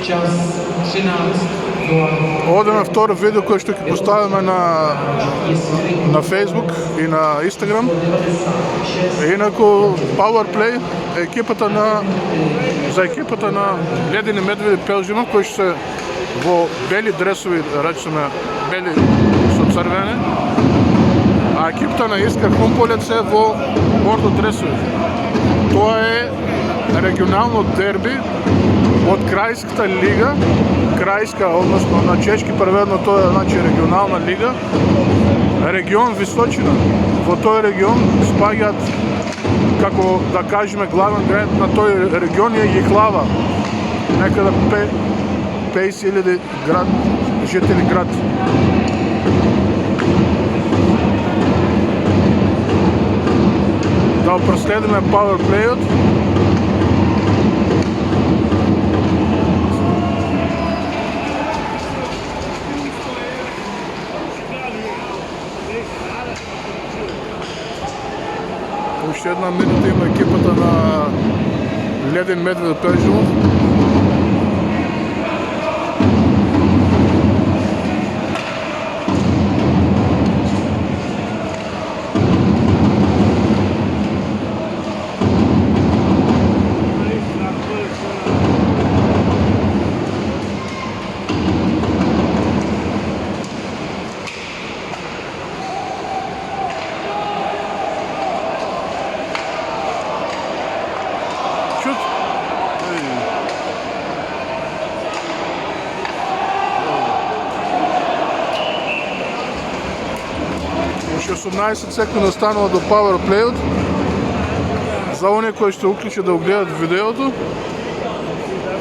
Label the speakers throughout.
Speaker 1: час 13:00.
Speaker 2: Ovdje na второ видео koje ще ги поставяме на Facebook и на Instagram. Инако Powerplay за екипата на Ледени медведи Пелжима, кои ще се во бели дресови, речеме бели со црвени, а екипата на Искра Хумполец е во бордо дресови. Тоа е регионално дерби од Крајската лига, Крајска, односно на чешки преведено тоа е значи регионална лига, регион Височина. Во тој регион спаѓаат, како да кажеме, главен град на тој регион е Јихлава, некада 50.000 жители град. Да проследиме Powerplay-от. Уште една минута има екипата на Леден медвед Пелжимов. Уште 18 секунди останало до Powerplay-от. За оние кои ще уклучат да огледат видеото,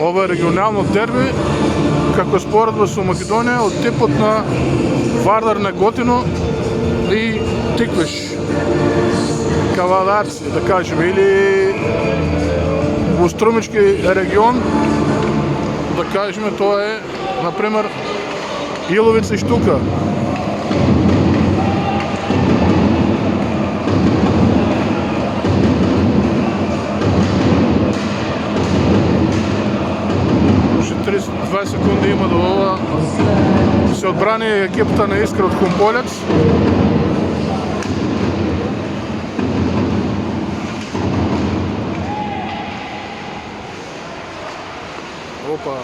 Speaker 2: ова е регионално дерби, како споредба со Македонија од типот на Вардар Неготино и Тиквиш, Кавадарци, да кажем, или во Струмички регион, да кажем, тоа е, например, Иловица и Штука. Уште 20 секунди има до ова се одбрани екипата на Искра од Хумполец. Опа.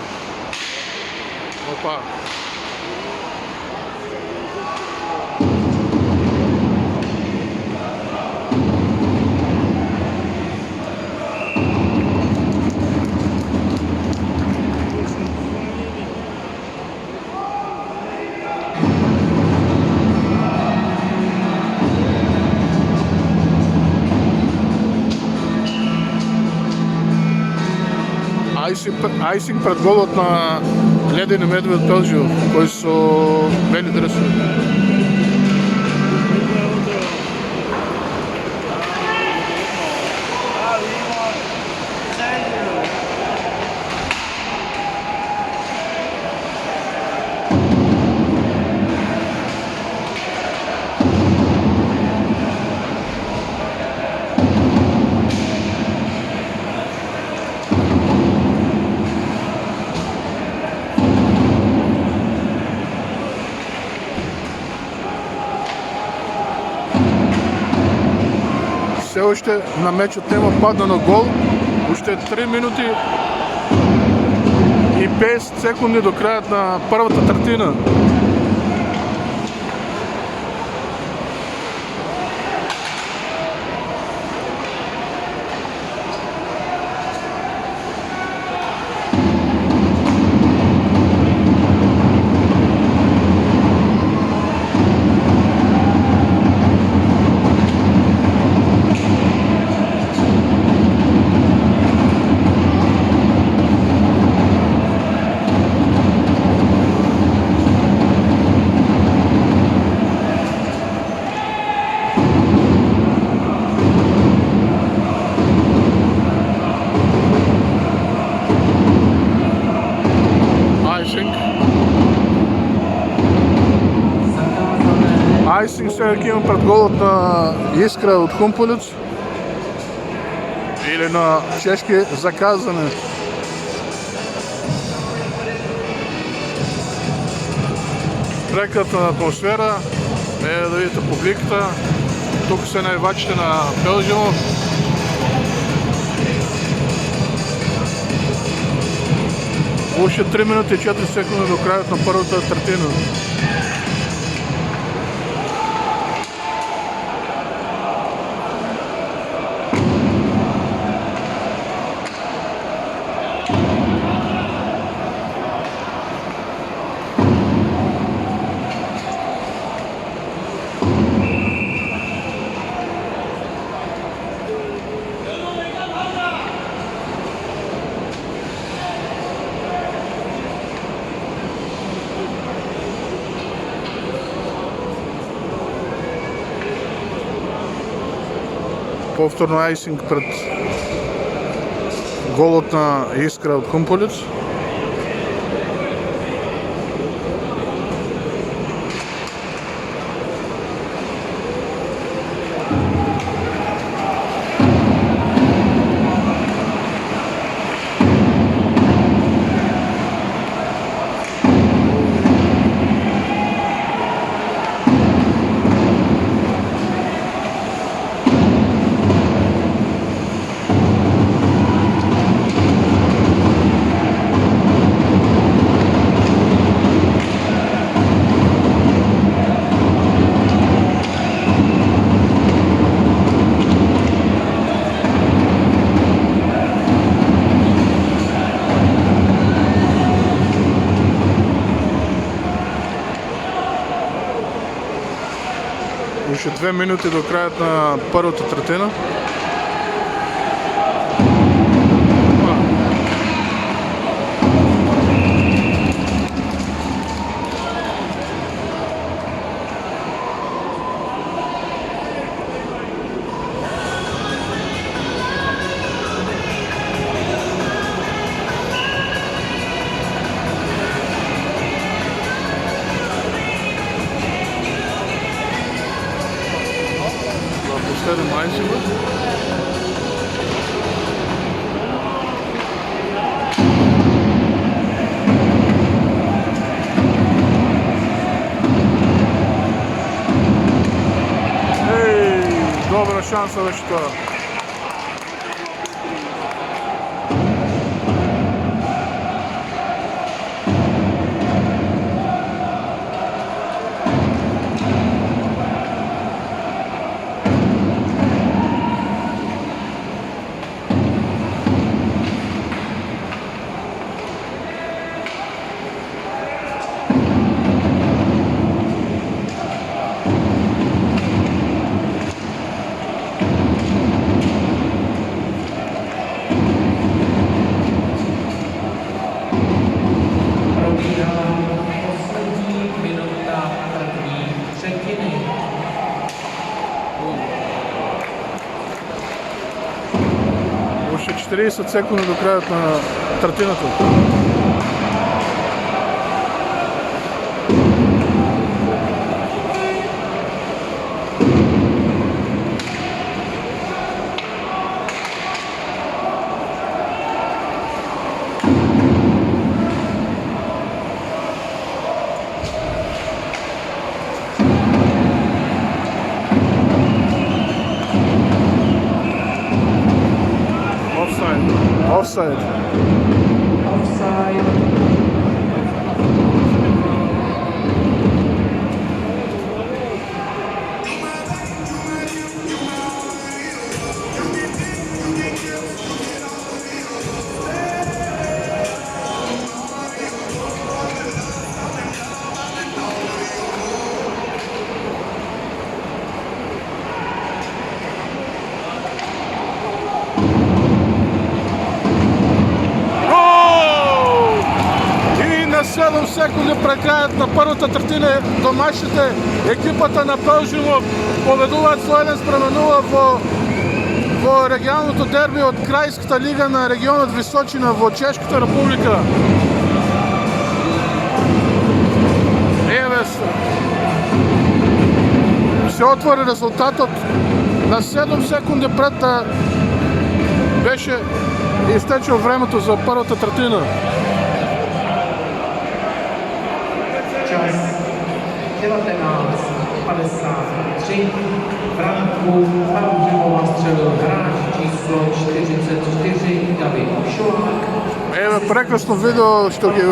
Speaker 2: Айсинг пред голот на Ледени медвед Пелжио, кои со бели дресови. Все още на мечот нема паднано гол. Уште 3 минути и 50 секунди до крајот на првата третина. Айсинг сега ќе имам пред голот на Искра од Хумполец или на чешки Заказане. прекрасна атмосфера. Да видите публиката. Тук са най-вачите на Белжиум. Още 3 минути и 4 секунди до краят на първата третина. Повторно айсинг пред голът на Искра от Кумполец. Още 2 минути до краят на първата третина. Последен айсинг. Добра шанса беше това. Още 40 секунди до краят на третината. Offside.
Speaker 1: Offside.
Speaker 2: На 7 секунди пред краят на първата третина домашните екипата на Белжиум победуват Слоенец пременува во регионалното дерби от Крайската лига на регионът Височина во Чешката република. Се отвори резултатът на 7 секунди пред да беше изтечил времето за първата третина.
Speaker 1: Час 53 bramku Pałżymova strzelil hráč číslo 44 David Šolák.
Speaker 2: Ева, прекрасно видео, ще ги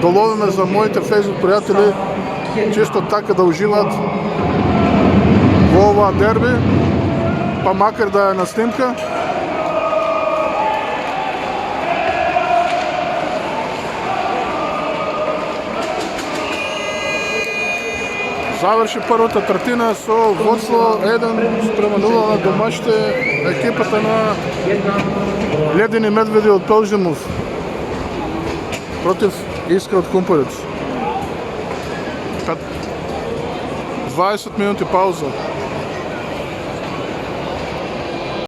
Speaker 2: доловиме за моите фейсбук приятели, чисто така да уживат во ова дерби, па макар да е на снимка. Завърши първата третина со водство 1:0 на домашните екипата на Ледени медведи от Пължимов против Искра от Хумполец. 20 минути пауза.